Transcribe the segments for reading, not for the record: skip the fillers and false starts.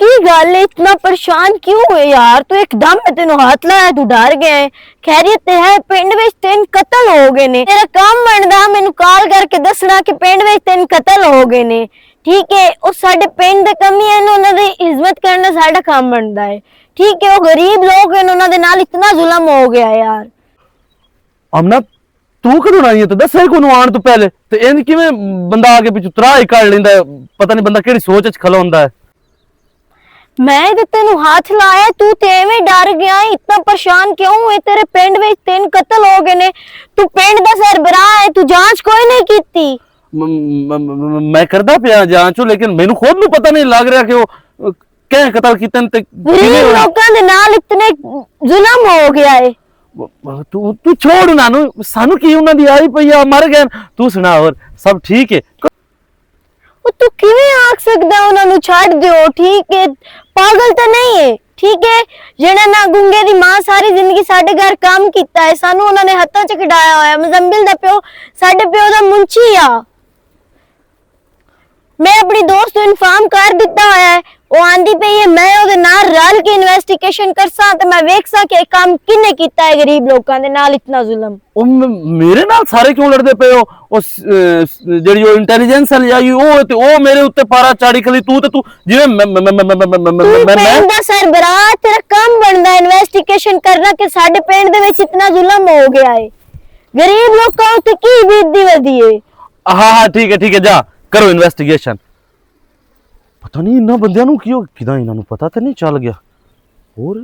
की गल है, इतना परेशान क्यों है यार? तू एकदम मैं तेन हाथ लाया तू डर गया है। खैरियत है? पिंड विच 3 कतल हो गए ने। तेरा काम बनदा मैनू कॉल करके दसना कि पिंड विच 3 कतल हो गए ने। ठीक है, उस साडे पिंड दे कमी है, उन्हां दी इज्जत करना साडा काम बनदा है। ठीक है, वो गरीब लोग हैं, उन्हां दे नाल इतना जुल्म हो गया यार। अमना तू कदों आई है तो दस को आने तो पहले तो इन किवें बंदा आगे पिछू तरा ही कर लेंदा है। पता नहीं बंदा केड़ी सोच च खला होंदा है। मैं तो तेनू हाथ लाया, तू ते एवें डर गया है। इतना परेशान क्यों है? तेरे पिंड विच 3 कतल हो गए ने। तू पिंड दा सरबराह है, तू जांच कोई नहीं कीती? मैं करदा पिया जांचो, लेकिन मैनू खुद नू पता नहीं लग रहा कि वो क्या कतल कीते ते गरीब लोकां दे नाल इतने जुल्म हो गया है। तू तू छोड़ ना नु, सानू की उन्हां दी आई पई आ, मर गए। तू सुना और सब ठीक है? वो तू किवें आख सकदा उन्हां नु छੱਡ दियो? ठीक है, पागल तो नहीं है। ठीक है, जेड़ा ना गुंगे दी मां सारी जिंदगी साडे घर काम कीता है, सानू उन्हां ने हत्थां च खिडाया होया। मुजम्मिल दा प्यो साडे प्यो दा मुंची आ। मैं अपनी दोस्त को इन्फॉर्म कर दिता है, वो आंदी पई है मैं ओदे नाल रल के इन्वेस्टिगेशन करसा ते मैं वेखसा कि काम किने कीता है गरीब लोकां दे नाल इतना जुल्म। ओ मेरे नाल सारे क्यों लड़दे पे हो? उस जेडी ओ इंटेलिजेंस वाली आई ओ ते ओ मेरे उत्ते पारा चाड़ी खली। तू ते तू जिवें मैं पिंड दा सरबराह, तेरा काम बनदा इन्वेस्टिगेशन करना कि साडे पिंड दे विच इतना जुल्म हो गया है। गरीब लोकां उत्ते की बीतदी वदी है। हाँ ठीक है जा करो इन्वेस्टिगेशन। पता नहीं इन्ना बंदियां नू की किदा इन्हां नू पता तो नहीं चल गया। और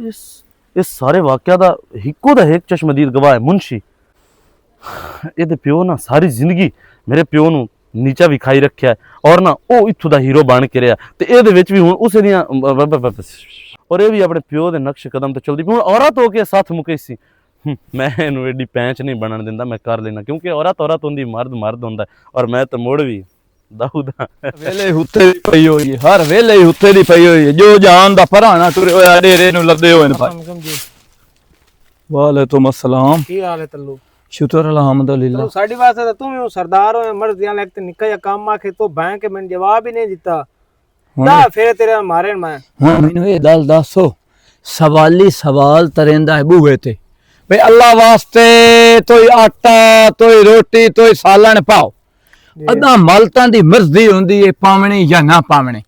इस सारे वाकया दा हिक्को दा एक चश्मदीद गवाह है मुंशी। ਇਹਦੇ ਪਿਓ ना सारी जिंदगी मेरे प्यो नू नीचा भी खाई रखिया है और ना ओ इत्थों दा हीरो बन के रहा ते ਇਹਦੇ ਵਿੱਚ भी हुण उसे दियां और ये भी अपने प्यो दे नक्श कदम ते चलदी। हुण औरत हो के साथ मुके सी। मैं इनू एडी पैंच नहीं बनन दिंदा, मैं कर लेना क्योंकि औरत होंदी मर्द होंदा और मैं तो मुड़ भी दाऊदा वेले हुत्ते दी पई होई है, हर वेले ही हुत्ते दी पई होई है। जो जान दा पराना टुरे होया डेरे नू लदे होए ने भाई। वालेकुम अस्सलाम। की हाल है तल्लू? शुक्र अल्हम्दुलिल्लाह। तो साडी वास्ते तो तुम सरदार हो, मर्द दियां लगते निक्का या काम आखे तो बैंक के मैंने जवाब ही नहीं दिता। दा फिर तेरे मारे मैं हुण मैनू ये गल दसो, सवाली सवाल तरेंदा है बूहे ते भाई अल्लाह वास्ते तोई आटा तोई रोटी तोई सालन पाओ। अदा मलतां दी मर्जी हुंदी है पावणी या ना पावणी।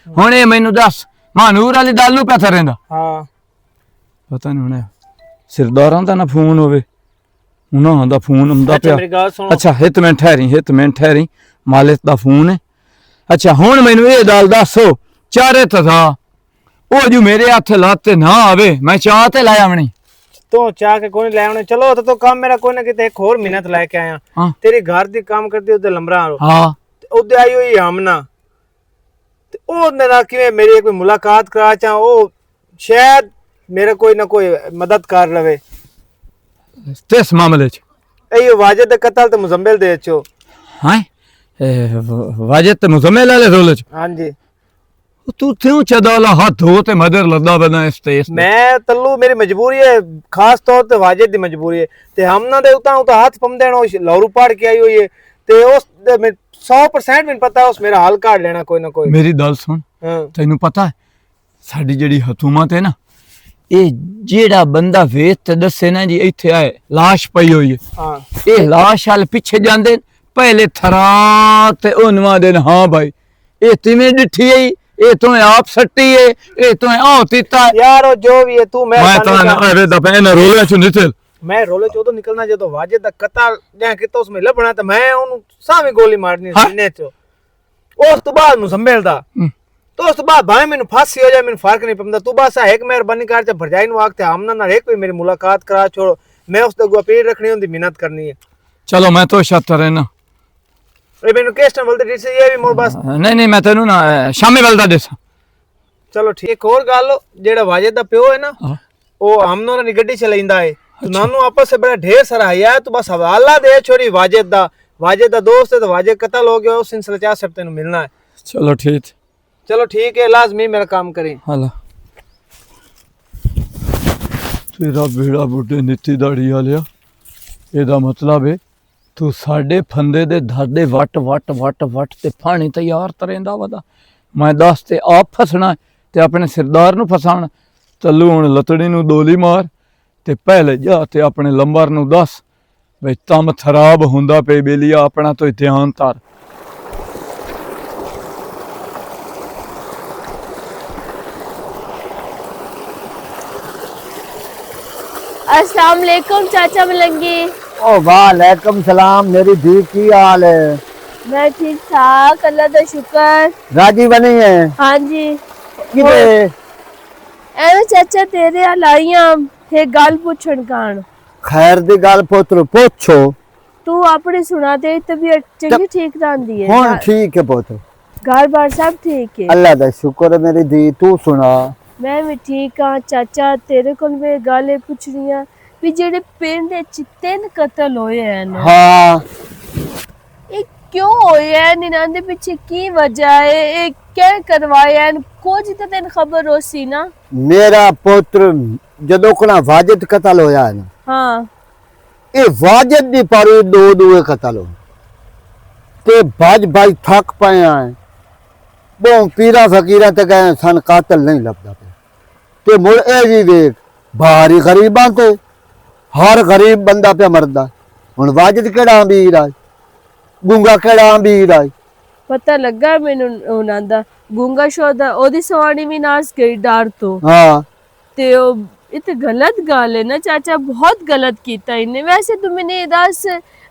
हुण ये मैनू दस मानूर वाली दाल नू पैसा रहिंदा? हां पता नहीं हुण सरदारां दा ना फोन होवे, उन्हां दा फोन हुंदा पिया। अच्छा हित मिनट ठहरी मालिक दा फोन है। अच्छा हुण मैनू ये गल दसो, चारे तथा ओ जो मेरे हथ लाते ना आवे मैं चाह ते लै आवणी? तो चाह के कोई ले आने चलो तो काम मेरा कोई ना किते एक और मेहनत लेके आया। तेरी घर दी काम करदी ओदे लंबरा हां ओदे आई हुई हमना ते ओदे नाल किवें मेरी कोई मुलाकात करा चा, ओ शायद मेरा कोई ना कोई मदद कर लवे किस मामले च? एयो वाजिद दे कत्ल ते मुजम्मिल दे चो। हां वाजिद ते मुजम्मिल वाले रोले च? हां जी। तू क्यों चदाला हाथ हो ते मदर लद्दा बना इस मैं तल्लू मेरी मजबूरी है, खास तौर ते वाजिद दी मजबूरी है ते हमना दे उता हाथ पमदे नो लौरू पाड़ के आई हुई है ते उस 100% मैनू पता उस मेरा हल काट लेना कोई ना कोई। मेरी गल सुन, तैनू पता है साडी जेड़ी हुकूमत है ना, ये जेड़ा बंदा वेच ते दसे ना जी इत्थे आए लाश पई हुई है, हां ये लाश हाल पिछे जांदे पहले थरा ते ओनवा दिन। हां भाई ये तिवें डिठी है, ये तो आप सट्टी है, ये तो आओ तीता यार ओ जो भी है तू मैं तो अरे दा पैना रोले च निकल मैं रोले च तो निकलना जदों वाजिद दा कत्ल या कितो उसमें लभना ते मैं ओनु सावी गोली मारनी सीने च। उस तो बाद मुजम्मिल दा तो उस तो बाद भाई मैनू फांसी हो जाए मैनू फर्क नहीं पड़ता। तू बस एक मेहरबानी कर च भरजाई नु आख ते हमना ना एक भी मेरी मुलाकात करा छोड़, मैं उस दे अपील रखनी हुंदी, मेहनत करनी है। चलो मैं तो शर्त रहना ए मैनू केस्टन बोलते डिस ये भी मोर बस नहीं मैं तेनू ना शामी वेल दा देसा। चलो ठीक। एक और गल जेड़ा वाजिद दा प्यो है ना ओ हमनो नी गड्डी चलाइंदा है तो नानू आपस से बड़ा ढेर सारा है तो बस हवाला दे छोड़ी वाजिद दा दोस्त है तो वाजिद कत्ल हो गया उस सिलसिले च सब तेनू मिलना है। चलो ठीक है लाजमी मेरा काम करें। हाला तेरा बेड़ा बुड्ढे नीति दाड़ी वालिया, एदा मतलब है तू साडे फंदे दे धादे वट ते फाणी तैयार तरेंदा वदा। मैं दस ते आप फसना ਤੇ ਆਪਣੇ ਸਰਦਾਰ ਨੂੰ ਫਸਾਉਣ। ਚੱਲੂ ਹੁਣ ਲਤੜੀ ਨੂੰ ਦੋਲੀ ਮਾਰ ਤੇ ਪਹਿਲੇ ਜਾ ਤੇ ਆਪਣੇ ਲੰਬਰ ਨੂੰ ਦੱਸ ਬਈ ਕੰਮ ਖਰਾਬ ਹੁੰਦਾ ਪਈ ਬੇਲੀਆ, ਆਪਣਾ ਤੋਂ ਧਿਆਨ ਧਰ। अस्सलाम वालेकुम चाचा मलंगी। ओ वालेकुम सलाम मेरी धी, की हाल है? मैं ठीक ठाक, अल्लाह का शुक्र। राजी बनी है? हाँ जी। किते? एवे चाचा तेरे हाल आईयां ते गल पुछण कान। खैर दी गल पुत्र पूछो। तू अपनी सुना दे, तबीयत चंगी ठीक रहंदी है? हुण ठीक है पुत्र, घर बार सब ठीक है? अल्लाह दा शुक्र है मेरी धी, तू सुना। मैं भी ठीक हाँ चाचा। तेरे कोल मैं गल पुछनी आ भी जेड़े पिंड च 3 कत्ल होए हैं, हाँ ये क्यों होए हैं? इन्हां दे पीछे की वजह है? ये क्या करवाए हैं? कुछ तो तेन खबर हो सी ना? मेरा पुत्र जदों कोना वाजिद कतल होया है ना, हाँ ये वाजिद दी पारी दो दूए कतल हो ते भज भज थक पाए हैं। बहु पीरा फकीरा ते गए सन, कातल नहीं लभदा पे ते मुड़ ए जी वेख भारी गरीबां ते हर गरीब बंदा पे मरदा। हुण वाजिद केड़ा अमीर आ, गूंगा केड़ा अमीर आ? पता लगा मैनू उन्हां दा गूंगा शोदा ओदी सवाणी भी नास गई डर तो। हाँ ते ये तो गलत गल है ना चाचा, बहुत गलत कीता इन्हें। वैसे तू मैंने दस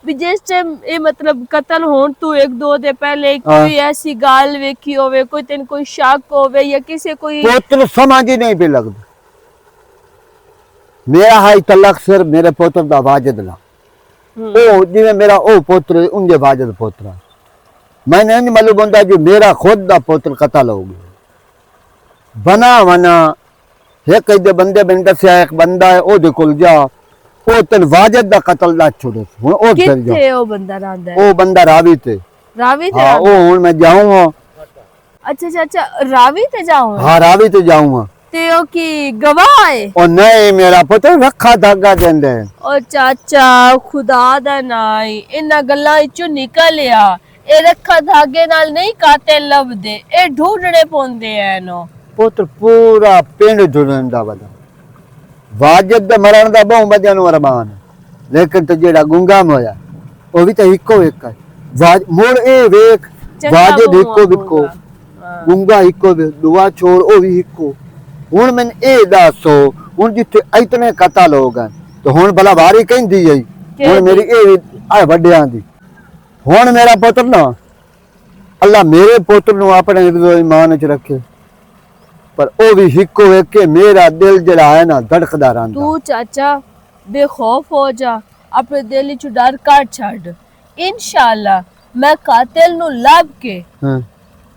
भी जिस टाइम ये मतलब कत्ल होण तू 1-2 दे पहले कोई ऐसी गाल वेखी होवे, कोई तेन कोई शक होवे या किसी कोई पुत्र समझ ही नहीं पे लगदा। मेरा हाई तलक सिर मेरे पुत्र दा वाजिद ला, ओ जिवें मेरा ओ पुत्र उनके वाजिद पुत्र। मैंने नहीं मालूम होंदा जो मेरा खुद दा पुत्र कतल हो गया बना वना। एक दे बंदे मैंने दस्या एक बंदा है ओदे कोल जा, ओ तेन वाजिद दा कतल दा छोड़े हुण ओ चल जा। किथे ओ बंदा रहंदा है? ओ बंदा रावी ते। रावी ते? हाँ ओ हुण मैं जाऊंगा। अच्छा चाचा रावी ते जाऊं? हाँ रावी ते जाऊंगा। ते ओ की गवाह है? ओ नहीं मेरा पुत्र रखा धागा देंदे। ओ चाचा खुदा दा नाई इन्हां गल्लां विचों निकल आ। ए रखा धागे नाल नहीं कातिल लभदे, ए ढूंढने पौंदे हैं नो। पुत्र पूरा पिंड ढूंढदा वदा। वाजिद दे मरण दा बहु बंदियां नूं अरमान है, लेकिन ते जेड़ा गुंगाम होया ओ भी ते इक्को एक है। मुड़ ए वेख वाजिद इक्को बिक्को, गुंगा इक्को दुआ छोड़ ओ भी इक्को। हुण मैन ए दसो हुण जिथे इतने कतल हो गए तो हुण भला वारी कहंदी है हुण मेरी ए आ वड्डियां दी। हुण मेरा पुत्र ना अल्लाह मेरे पुत्र नूं अपने ईमान च रखे, पर ओ भी हिक्को वेख के मेरा दिल जड़ा है ना धड़कदा रहंदा। तू चाचा बेखौफ हो जा, अपने दिल च डर काट छड़। इंशाअल्लाह मैं कातिल नूं लभ के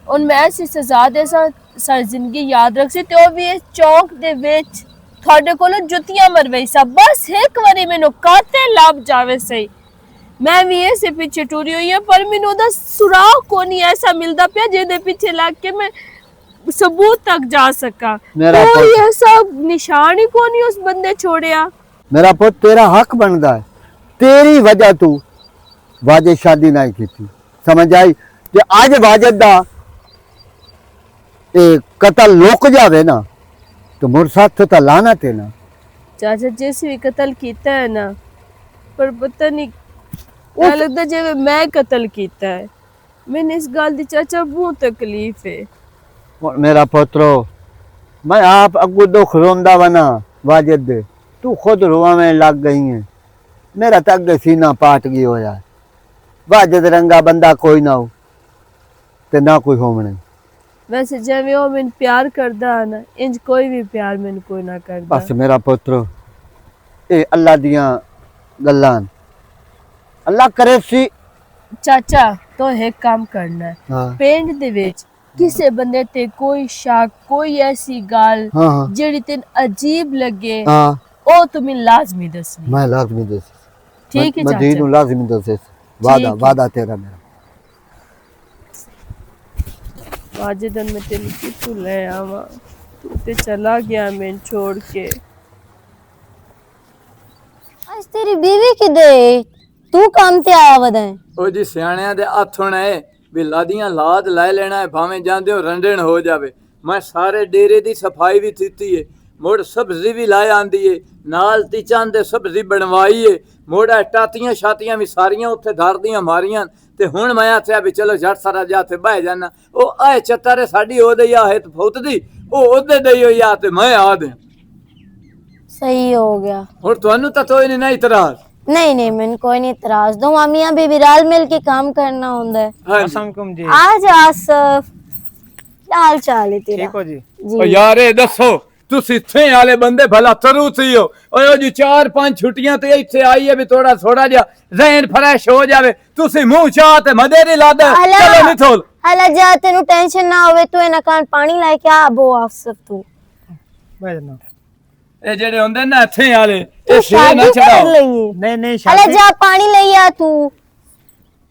उन मैं ऐसी सजा दे सारी जिंदगी याद रख सी ते ओ भी इस चौक दे विच थोड़े कोलों जुतियां मरवाई सा। बस एक बारी मैनू कातिल लभ जावे सही। मैं भी ऐसे पीछे टुरी हुई है, पर मैनू ओदा सुराग कोनी ऐसा मिलदा पिया जेदे पीछे लग के मैं सबूत तक जा सका। कोई ऐसा निशान ही कोनी उस बंदे छोड़िया। मेरा पुत्र तेरा हक बनदा है, तेरी वजह तू वाजिद शादी नहीं की, समझ आई? जे आज वाजिद दा कतल लुक जावे ना तो मुड़ साथ तो लानत है ना। चाचा जिस भी कत्ल कीता है ना, पर पता नहीं क्या लगता जिवें मैं कत्ल कीता है। मैंने इस गल दी चाचा बहुत तकलीफ है। मेरा पुत्रो मैं आप अगू दुख रोंदा वना वाजिद दे, तू खुद रोवे लग गई है। मेरा तो अगे सीना पाट गई होया। वाजिद रंगा बंदा कोई ना हो ते ना कोई होमने। वैसे जिवें ओ मैनू प्यार करदा है ना, इंज कोई भी प्यार मैनू कोई ना करदा। बस मेरा पुत्र ए अल्लाह दियां गल्लां, अल्लाह करे सी। चाचा तो एक काम करना है, हाँ। पिंड दे विच किसे बंदे ते कोई शक कोई ऐसी गल हाँ। जेड़ी तेन अजीब लगे हाँ। ओ तुम्हें लाजमी दसनी। मैं लाजमी दस, ठीक है मैं चाचा, दीनू लाजमी दस। वादा वादा तेरा मेरा। वाजिदन में तेन कितू ले आवा, तू ते चला गया मैं छोड़ के। आज तेरी बीवी किदे? तू काम ते आया वदे? ओ जी सियाणियां दे हत्थ होना है भी लादियां लाद लै लेना है, भावें जांदे हो रंडण हो जावे। मैं सारे डेरे दी सफाई भी कीती है, मुड़ सब्जी भी ला आंदी है, नाल तिचां दे सब्जी बनवाई है, मुड़ टातियां शातियां भी सारियां उत्थे धर दियां मारियां। ते हुण मैं आख्या भी चलो झट सारा जा ते बह जाना। ओ आए चत्तर साडी ओदे या है फुत दी, ओ ओदे दई होई आ ते मैं आ दे। सही हो गया। हुण तुहानू तां कोई नहीं इतराज? नहीं नहीं, मैंने कोई नहीं इतराज। दो अमियां भी रल मिल के काम करना होता है। हाँ जी। असलकुम जी। आज आसफ, क्या हाल चाल है तेरा? ठीक हो जी? ओ यार ए दसो तुसी इत्थे आले बंदे भला तरू सी हो? ओए जी 4-5 छुट्टियां ते इत्थे आई है भी थोड़ा थोड़ा जा ज़हन फ्रेश हो जावे। तुसी मुंह चाह ते मदेरी ला दे। चलो निथोल हला जा, तेनु टेंशन ना होवे, तू एना कान पानी लाए क्या आबो आसफ तू। मैं जाना। ए जेड़े होंदे ना इत्थे आले तू ए सिरे ना शादी कर चढ़ाओ। लई। नहीं नहीं, हला शादी जा पानी लई आ तू।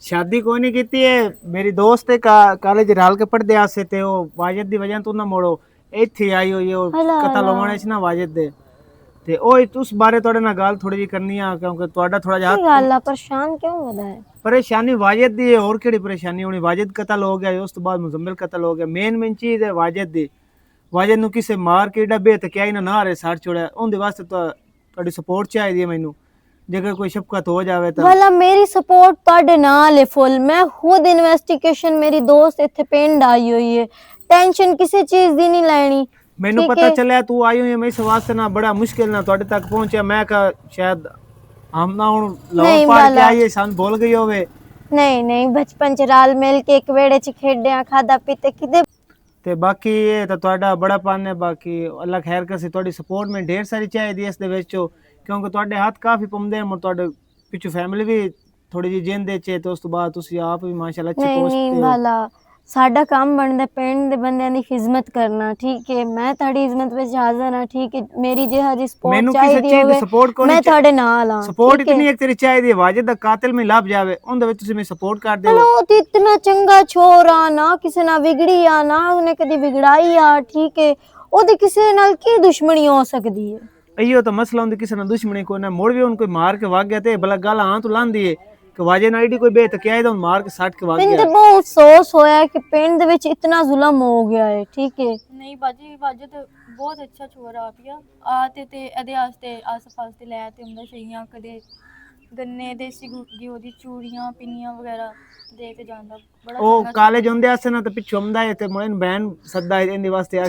शादी कोई नहीं की है। मेरी दोस्त है कॉलेज राल के पढ़दे आसे ते ओ वाजिद दी वजह तो ना मोड़ो इत्थे आई होई है। हला कथा हला। लवाने च ना वाजिद दे ते ओ उस बारे थोड़े ना गल थोड़ी जी करनी आ, क्योंकि ਤੁਹਾਡਾ थोड़ा की जिहा गल आ, परेशान क्यों होदा है? परेशानी वाजिद दी है। और केड़ी परेशानी होनी? वाजिद कत्ल हो गया, उस तो बाद मुजम्मिल कत्ल हो गया। मेन चीज है वाजिद दी। वाजिद नु किसे मार के डब्बे ते क्या ही ना रे साड़ छोड़ा। उनदे वास्ते तो ਤੁਹਾਡੀ सपोर्ट चाहिदी है मैनू। जेकर कोई शफकत हो जावे तो भला मेरी सपोर्ट ਤੁਹਾਡੇ ਨਾਲ है फुल। मैं खुद इन्वेस्टिगेशन, मेरी दोस्त इत्थे पिंड आई हुई है, टेंशन किसी चीज दी नहीं लेनी। मैनू ठीक पता है? चलिया तू आई हुई है, मैं इस वास्ते ना बड़ा मुश्किल ना ਤੁਹਾਡੇ तक पहुंचा। मैं कहा शायद हम ना हुन नहीं लाहौर पार के वाला। आइए सान भूल गई होवे। नहीं नहीं, बचपन च रल मिल के एक वेड़े च खेडिया, खादा पीते किदे। ਤੇ ਬਾਕੀ ਇਹ ਤਾਂ ਤੁਹਾਡਾ ਬੜਾ ਪਨ ਹੈ। ਬਾਕੀ ਅੱਲਾ ਖੈਰ ਕਰੇ। ਤੁਹਾਡੀ ਸਪੋਰਟ ਮੈਂ ਢੇਰ ਸਾਰੀ ਚਾਹੀਦੀ ਇਸ ਦੇ ਵਿੱਚ, ਕਿਉਂਕਿ ਤੁਹਾਡੇ ਹੱਥ ਕਾਫੀ ਪੰਦੇ ਹਨ। ਤੁਹਾਡੇ ਪਿੱਛੋਂ ਫੈਮਿਲੀ ਵੀ ਥੋੜੀ ਜਿਹੀ ਜਿੰਦੇ ਚ ਤੇ ਉਸ ਤੋਂ ਬਾਅਦ ਤੁਸੀਂ ਆਪ ਵੀ ਮਾਸ਼ਾਅੱਲਾ ਅੱਛੀ नहीं ਪੋਸਟ नहीं ਤੇ ਹੋ। वाला, साडा काम बनदा पिंड दे बंदियां दी खिदमत करना। ठीक है, मैं ਤੁਹਾਡੀ इज्जत विच हाजिर हां। ठीक है, मेरी जिहा जी सपोर्ट ਮੈਨੂੰ ਕਿਸੇ चाहिदी ਚੀਜ਼ ਦੀ होवे, ਸਪੋर्ਟ ਕੋਈ मैं ਨਹੀਂ ਤੁਹਾਡੇ ਨਾਲ हां। ਸਪੋर्ट ਇਤਨੀ ਇੱਕ ਤੇਰੀ ਚਾਹੀਦੀ ਹੈ। ਵਾਜਿਦ ਦਾ ਕਾਤਿਲ ਮੈਂ ਲੱਭ ਜਾਵੇ ਉਹਦੇ ਵਿੱਚ ਤੁਸੀਂ ਮੈਨੂੰ ਸਪੋਰਟ ਕਰਦੇ ਹੋ। हेलो, तो इतना चंगा छोरा ना, किसी ना बिगड़ी आ ना, उन्हें कदी बिगड़ाई आ। ठीक है, ओदी किसी नाल की दुश्मनी हो सकदी है? ਇਹੀਓ ਤਾਂ ਮਸਲਾ ਹੁੰਦਾ, ਕਿਸੇ ਨਾਲ ਦੁਸ਼ਮਣੀ ਕੋਈ ਨਾ। ਮੁੜ ਵੀ ਉਹਨੂੰ ਕੋਈ ਮਾਰ ਕੇ ਵਗ ਗਿਆ ਤੇ ਭਲਾ ਗੱਲ ਹਾਂ ਤੂੰ ਲਾਂਦੀ ਏ ਕਿ ਵਾਜੇ ਨਾਲ ਏਡੀ ਕੋਈ ਬੇਤਕਿਆ ਇਹਦਾ ਮਾਰ ਕੇ ਸੱਟ ਕੇ ਵਗ ਮੈਨੂੰ ਗਿਆ। ਤੇ ਬਹੁਤ ਅਫਸੋਸ ਹੋਇਆ ਕਿ ਪਿੰਡ ਦੇ ਵਿੱਚ ਇਤਨਾ ਜ਼ੁਲਮ ਹੋ ਗਿਆ ਹੈ। ਠੀਕ ਹੈ, ਨਹੀਂ ਬਾਜੀ, ਬਾਜੀ ਤੇ ਬਹੁਤ ਅੱਛਾ ਛੋਰਾ ਆਪਿਆ ਆ ਤੇ ਇਹਦੇ ਵਾਸਤੇ ਆਸ-ਪਾਸ ਤੇ ਲੈ ਤੇ ਹੁੰਦਾ ਸ਼ਈਆਂ, ਕਦੇ ਗੰਨੇ ਦੇਸੀ ਘਿਓ ਦੀ ਚੂੜੀਆਂ ਪਿੰਨੀਆਂ ਵਗੈਰਾ ਦੇ ਕੇ ਜਾਂਦਾ। ਬੜਾ ਉਹ ਚੰਗਾ ਕਾਲਜ ਹੁੰਦੇ ਆਸੇ ਨਾ ਤੇ ਪਿੱਛੋਂ ਆਉਂਦਾ ਹੈ ਤੇ ਮੋਇਨ ਬੈਨ ਸੱਦਾ ਇਹਦੇ ਵਾਸਤੇ ਆ।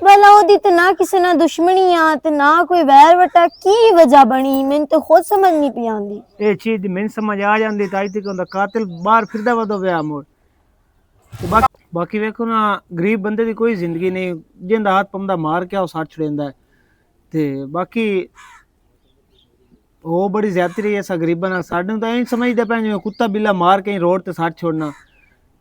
ਭਲਾ ਉਹਦੀ ਤੇ ਨਾ ਕਿਸੇ ਨਾਲ ਦੁਸ਼ਮਣੀ ਆ ਤੇ ਨਾ ਕੋਈ ਵੈਰ ਵਟਾ, ਕੀ ਵਜ੍ਹਾ ਬਣੀ ਮੈਨੂੰ ਤੇ ਖੁਦ ਸਮਝ ਨਹੀਂ ਪਈ ਆਉਂਦੀ। ਇਹ ਚੀਜ਼ ਮੈਨੂੰ ਸਮਝ ਆ ਜਾਂਦੀ ਤਾਂ ਅੱਜ ਤੱਕ ਉਹਦਾ ਕਾਤਿਲ ਬਾਹਰ ਫਿਰਦਾ ਵਦੋ ਪਿਆ ਮੋੜ। ਤੇ ਬਾਕੀ ਵੇਖੋ ਨਾ, ਗਰੀਬ ਬੰਦੇ ਦੀ ਕੋਈ ਜ਼ਿੰਦਗੀ ਨਹੀਂ, ਜਿੰਦਾ ਹੱਥ ਪੰਦਾ ਮਾਰ ਕੇ ਉਹ ਸੱਟ ਛੜੇਂਦਾ ਤੇ ਬਾਕੀ ਉਹ ਬੜੀ ਜ਼ਿਆਦਤੀ ਰਹੀ ਐਸਾ ਗਰੀਬਾਂ ਨਾਲ। ਸਾਡੇ ਨੂੰ ਤਾਂ ਇਹ ਸਮਝਦੇ ਪਏ ਜਿਵੇਂ ਕੁੱਤਾ ਬਿੱਲਾ ਮਾਰ ਕੇ ਰੋਡ ਤੇ ਸੱਟ ਛੋੜਨਾ।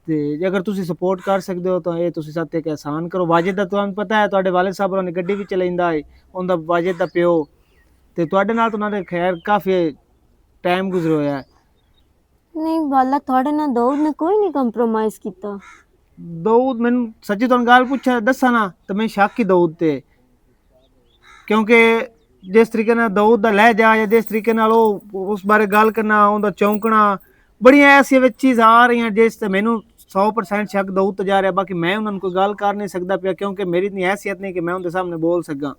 ਤੇ ਜੇ ਅਗਰ ਤੁਸੀਂ ਸਪੋਰਟ ਕਰ ਸਕਦੇ ਹੋ ਤਾਂ ਇਹ ਤੁਸੀਂ ਸਾਤੇ ਇੱਕ ਆਸਾਨ ਕਰੋ। ਵਾਜਿਦ ਦਾ ਤੁਹਾਨੂੰ ਪਤਾ ਹੈ, ਤੁਹਾਡੇ ਵਾਲਿਦ ਸਾਹਿਬ ਉਹਨਾਂ ਨੇ ਗੱਡੀ ਵੀ ਚਲਾਉਂਦਾ ਹੈ, ਉਹਦਾ ਵਾਜਿਦ ਦਾ ਪਿਓ ਤੇ ਤੁਹਾਡੇ ਨਾਲ ਤਾਂ ਉਹਨਾਂ ਦੇ ਖੈਰ ਕਾਫੀ ਟਾਈਮ ਗੁਜ਼ਰ ਹੋਇਆ ਹੈ। ਨਹੀਂ ਵਾਲਾ, ਤੁਹਾਡੇ ਨਾਲ ਦਾਊਦ ਨੇ ਕੋਈ ਨਹੀਂ ਕੰਪਰੋਮਾਈਜ਼ ਕੀਤਾ। ਦਾਊਦ ਮੈਨੂੰ ਸੱਚੀ ਤੁਹਾਨੂੰ ਗੱਲ ਪੁੱਛਿਆ ਦੱਸਾਂ ਨਾ ਤਾਂ ਮੈਂ ਸ਼ੱਕ ਹੀ ਦਾਊਦ ਤੇ, ਕਿਉਂਕਿ ਜਿਸ ਤਰੀਕੇ ਨਾਲ ਦਾਊਦ ਦਾ ਲਹਿਜਾ ਜਾਂ ਜਿਸ ਤਰੀਕੇ ਨਾਲ ਉਹ ਉਸ ਬਾਰੇ ਗੱਲ ਕਰਨਾ, ਉਹਦਾ ਚੌਂਕਣਾ, ਬੜੀਆਂ ਐਸੀਆਂ ਵਿੱਚ ਚੀਜ਼ ਆ ਰਹੀਆਂ ਜਿਸ ਤੇ ਮੈਨੂੰ 100% ਸ਼ੱਕ ਦਾਊਦ ਤੇ ਜਾ ਰਿਹਾ। ਬਾਕੀ ਮੈਂ ਉਹਨਾਂ ਨੂੰ ਕੋਈ ਗੱਲ ਕਰ ਨਹੀਂ ਸਕਦਾ ਪਿਆ, ਕਿਉਂਕਿ ਮੇਰੀ ਇਤਨੀ ਹੈਸੀਅਤ ਨਹੀਂ ਕਿ ਮੈਂ ਉਹਦੇ ਸਾਹਮਣੇ ਬੋਲ ਸਕਾਂ।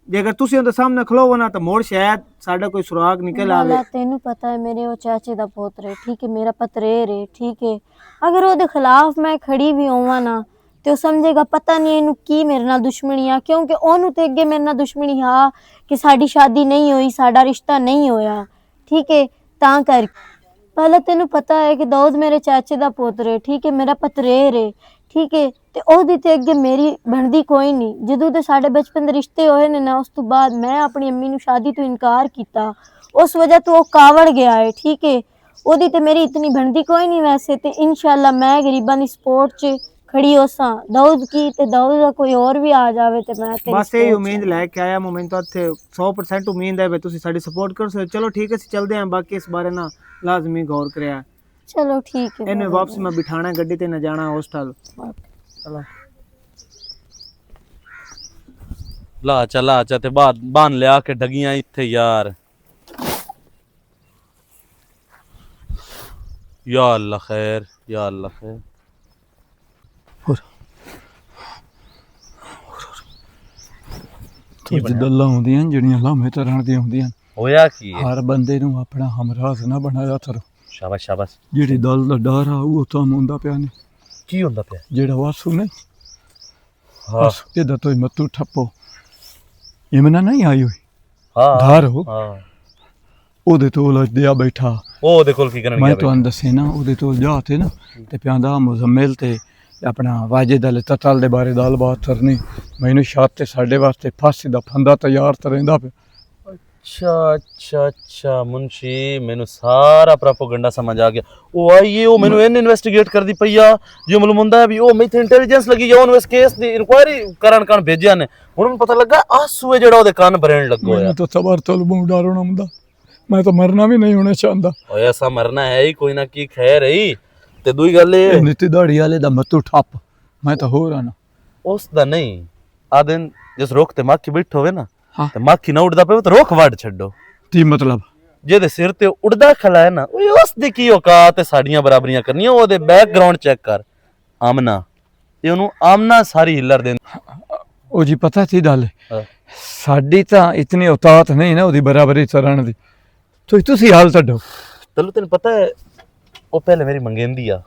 ਜੇ ਅਗਰ ਤੁਸੀਂ ਉਹਦੇ ਸਾਹਮਣੇ ਖਲੋਵੋ ਨਾ ਤਾਂ ਮੋੜ ਸ਼ਾਇਦ ਸਾਡਾ ਕੋਈ ਸੁਰਾਗ ਨਿਕਲ ਆਵੇ। ਵਾਲਾ ਤੈਨੂੰ ਪਤਾ ਹੈ ਮੇਰੇ ਉਹ ਚਾਚੇ ਦਾ ਪੁੱਤਰ ਹੈ। ਠੀਕ ਹੈ, ਮੇਰਾ ਪਤਰੇਰ ਹੈ। ਠੀਕ ਹੈ, ਅਗਰ ਉਹਦੇ ਖਿਲਾਫ ਮੈਂ ਖੜੀ ਵੀ ਹੋਵਾਂ ਨਾ ਤੇ ਉਹ ਸਮਝੇਗਾ ਪਤਾ ਨਹੀਂ ਇਹਨੂੰ ਕੀ ਮੇਰੇ ਨਾਲ ਦੁਸ਼ਮਣੀ ਆ, ਕਿਉਂਕਿ ਉਹਨੂੰ ਤੇ ਅੱਗੇ ਮੇਰੇ ਨਾਲ ਦੁਸ਼ਮਣੀ ਆ ਕਿ ਸਾਡੀ ਸ਼ਾਦੀ ਨਹੀਂ ਹੋਈ, ਸਾਡਾ ਰਿਸ਼ਤਾ ਨਹੀਂ ਹੋਇਆ। ਠੀਕ ਹੈ, ਤਾਂ ਕਰ ਪਹਿਲਾਂ ਤੈਨੂੰ ਪਤਾ ਹੈ ਕਿ ਦਾਊਦ ਮੇਰੇ ਚਾਚੇ ਦਾ ਪੁੱਤਰ ਹੈ। ਠੀਕ ਹੈ, ਮੇਰਾ ਪਤਰੇਰ ਹੈ। ਠੀਕ ਹੈ, ਤੇ ਉਹਦੀ ਤੇ ਅੱਗੇ ਮੇਰੀ ਬਣਦੀ ਕੋਈ ਨਹੀਂ। ਜਦੋਂ ਦੇ ਸਾਡੇ ਬਚਪਨ ਦੇ ਰਿਸ਼ਤੇ ਹੋਏ ਨੇ ਨਾ, ਉਸ ਤੋਂ ਬਾਅਦ ਮੈਂ ਆਪਣੀ ਅੰਮੀ ਨੂੰ ਸ਼ਾਦੀ ਤੋਂ ਇਨਕਾਰ ਕੀਤਾ, ਉਸ ਵਜ੍ਹਾ ਤੋਂ ਉਹ ਕਾਵੜ ਗਿਆ ਹੈ। ਠੀਕ ਹੈ, ਉਹਦੀ ਤੇ ਮੇਰੀ ਇਤਨੀ ਬਣਦੀ ਕੋਈ ਨਹੀਂ ਵੈਸੇ। ਤੇ ਇਨਸ਼ਾਅੱਲਾ ਮੈਂ ਗਰੀਬਾਂ ਦੀ ਸਪੋਰਟ 'ਚ ਖੜੀ ਹੋਸਾਂ। ਦਾਊਦ ਕੀ ਤੇ ਦਾਊਦ ਦਾ ਕੋਈ ਹੋਰ ਵੀ ਆ ਜਾਵੇ ਤੇ ਮੈਂ ਤੇ ਬਸ ਇਹ ਉਮੀਦ ਲੈ ਕੇ ਆਇਆ ਮੈਂ। ਮੈਨੂੰ ਤਾਂ ਇੱਥੇ 100% ਉਮੀਦ ਹੈ ਵੀ ਤੁਸੀਂ ਸਾਡੀ ਸਪੋਰਟ ਕਰੋ। ਚਲੋ ਠੀਕ ਹੈ, ਅਸੀਂ ਚੱਲਦੇ ਹਾਂ। ਬਾਕੀ ਇਸ ਬਾਰੇ ਨਾ ਲਾਜ਼ਮੀ ਗੌਰ ਕਰਿਆ। ਚਲੋ ਠੀਕ ਹੈ। ਇਹਨੇ ਵਾਪਸ ਮੈਂ ਬਿਠਾਣਾ ਗੱਡੀ ਤੇ ਨਾ ਜਾਣਾ ਹੋਸਟਲ। ਚਲੋ ਲਾ ਚਾ ਤੇ ਬਾਹਰ ਬੰਨ ਲਿਆ ਕੇ ਡਗੀਆਂ ਇੱਥੇ ਯਾਰ। ਯਾ ਅੱਲਾ ਖੈਰ, ਯਾ ਅੱਲਾ ਖੈਰ। ਕੁਝ ਗੱਲਾਂ ਹੁੰਦੀਆਂ ਜਿਹੜੀਆਂ ਲਾਮੇ ਤਰ੍ਹਾਂ ਦੀਆਂ ਹੁੰਦੀਆਂ। ਹੋਇਆ ਕੀ ਹੈ? ਹਰ ਬੰਦੇ ਨੂੰ ਆਪਣਾ ਹਮਰਾਜ਼ ਨਾ ਬਣਾਇਆ ਕਰੋ। ਸ਼ਾਬਾਸ਼ ਸ਼ਾਬਾਸ਼। ਜਿਹੜੀ ਦਲ ਦਾ ਡਰ ਆ ਉਹ ਤਾਂ ਹੁੰਦਾ ਪਿਆ ਨੇ। ਕੀ ਹੁੰਦਾ ਪਿਆ? ਜਿਹੜਾ ਵਾਸੂ ਨੇ ਹਾਂ ਇਹਦਾ ਤੋਂ ਮੱਤੂ ਠੱਪੋ ਇਮਨਾ ਨਹੀਂ ਆਈ ਹੋਈ ਹਾਂ ਧਾਰ ਹੋ ਹਾਂ। ਉਹਦੇ ਤੋਂ ਲੱਜਿਆ ਬੈਠਾ। ਉਹ ਉਹਦੇ ਕੋਲ ਕੀ ਕਰਨ ਮੈਂ ਗਿਆ? ਤੁਹਾਨੂੰ ਦੱਸੇ ਨਾ ਉਹਦੇ ਤੋਂ ਜਾ ਤੇ ਨਾ ਤੇ ਪਿਆਂਦਾ ਮੁਜ਼ਮਿਲ ਤੇ ਆਪਣਾ ਵਾਜਿਦ ਅਲ ਤਤਲ ਦੇ ਬਾਰੇ ਗੱਲਬਾਤ ਕਰਨੀ। ਮੈਨੂੰ ਛੱਤ ਤੇ ਸਾਡੇ ਵਾਸਤੇ ਫਾਂਸੀ ਦਾ ਫੰਦਾ ਤਿਆਰ ਰਹਿੰਦਾ ਪਿਆ। ਅੱਛਾ ਅੱਛਾ ਅੱਛਾ ਮੁੰਸ਼ੀ, ਮੈਨੂੰ ਸਾਰਾ ਪ੍ਰੋਪਗੈਂਡਾ ਸਮਝ ਆ ਗਿਆ। ਉਹ ਆਈਏ ਉਹ ਮੈਨੂੰ ਇਹਨੇ ਇਨਵੈਸਟੀਗੇਟ ਕਰਦੀ ਪਈ ਆ। ਜੇ ਮਾਲੂਮ ਹੁੰਦਾ ਵੀ ਉਹ ਮੈਥੇ ਇੰਟੈਲੀਜੈਂਸ ਲੱਗੀ ਜਾ ਉਹਨੂੰ ਇਸ ਕੇਸ ਦੀ ਇਨਕੁਆਇਰੀ ਕਰਨ ਭੇਜਿਆ ਨੇ। ਹੁਣ ਮੈਨੂੰ ਪਤਾ ਲੱਗਾ ਆਸੂ ਹੈ ਜਿਹੜਾ ਉਹਦੇ ਕੰਨ ਭਰਨ ਲੱਗੋ ਮੈਨੂੰ ਤਾਂ ਸਬਰ ਤੋਂ ਲਬੂ ਡਰਨਾ ਹੁੰਦਾ। ਮੈਂ ਤਾਂ ਮਰਨਾ ਵੀ ਨਹੀਂ ਹੋਣਾ ਚਾਹੁੰਦਾ। ਓਏ ਐਸਾ ਮਰਨਾ ਹੈ ਹੀ ਕੋਈ ਨਾ ਕੀ ਖੈਰ ਹੈ। ਤੇ ਦੂਈ ਗੱਲ ਇਹ ਨੀਤੀ ਦਾੜੀ ਵਾਲੇ ਦਾ ਮੱਤੂ ਠੱਪ ਮੈਂ ਤਾਂ ਹੋਰ ਆ ਨਾ ਉਸ ਦਾ ਨਹੀਂ। ਆ ਦਿਨ ਜਿਸ ਰੁੱਖ ਤੇ ਮੱਖੀ ਬੈਠ ਹੋਵੇ ਨਾ ਹਾਂ। ਤੇ ਮੱਖੀ ਨਾ ਉੱਡਦਾ ਪਵੇ ਤਾਂ ਰੁੱਖ ਵੱਢ ਛੱਡੋ। ਕੀ ਮਤਲਬ? ਜਿਹਦੇ ਸਿਰ ਤੇ ਉੱਡਦਾ ਖਲਾ ਹੈ ਨਾ ਓਏ ਉਸ ਦੀ ਕੀ ਔਕਾਤ ਤੇ ਸਾਡੀਆਂ ਬਰਾਬਰੀਆਂ ਕਰਨੀਆਂ। ਉਹਦੇ ਬੈਕਗ੍ਰਾਉਂਡ ਚੈੱਕ ਕਰ। ਆਮਨਾ ਇਹ ਉਹਨੂੰ ਆਮਨਾ ਸਾਰੀ ਹਿੱਲਰ ਦੇ। ਉਹ ਜੀ ਪਤਾ ਸੀ ਗੱਲ ਹਾਂ। ਸਾਡੀ ਤਾਂ ਇਤਨੀ ਔਤਾਤ ਨਹੀਂ ਨਾ ਉਹਦੀ ਬਰਾਬਰੀ ਕਰਨ ਦੀ। ਤੁਸੀਂ ਹਾਲ ਛੱਡੋ। ਤੈਨੂੰ ਪਤਾ ਹੈ ਉਹ ਪਹਿਲੇ ਮੇਰੀ ਮੰਗੇਂਦੀ ਆ।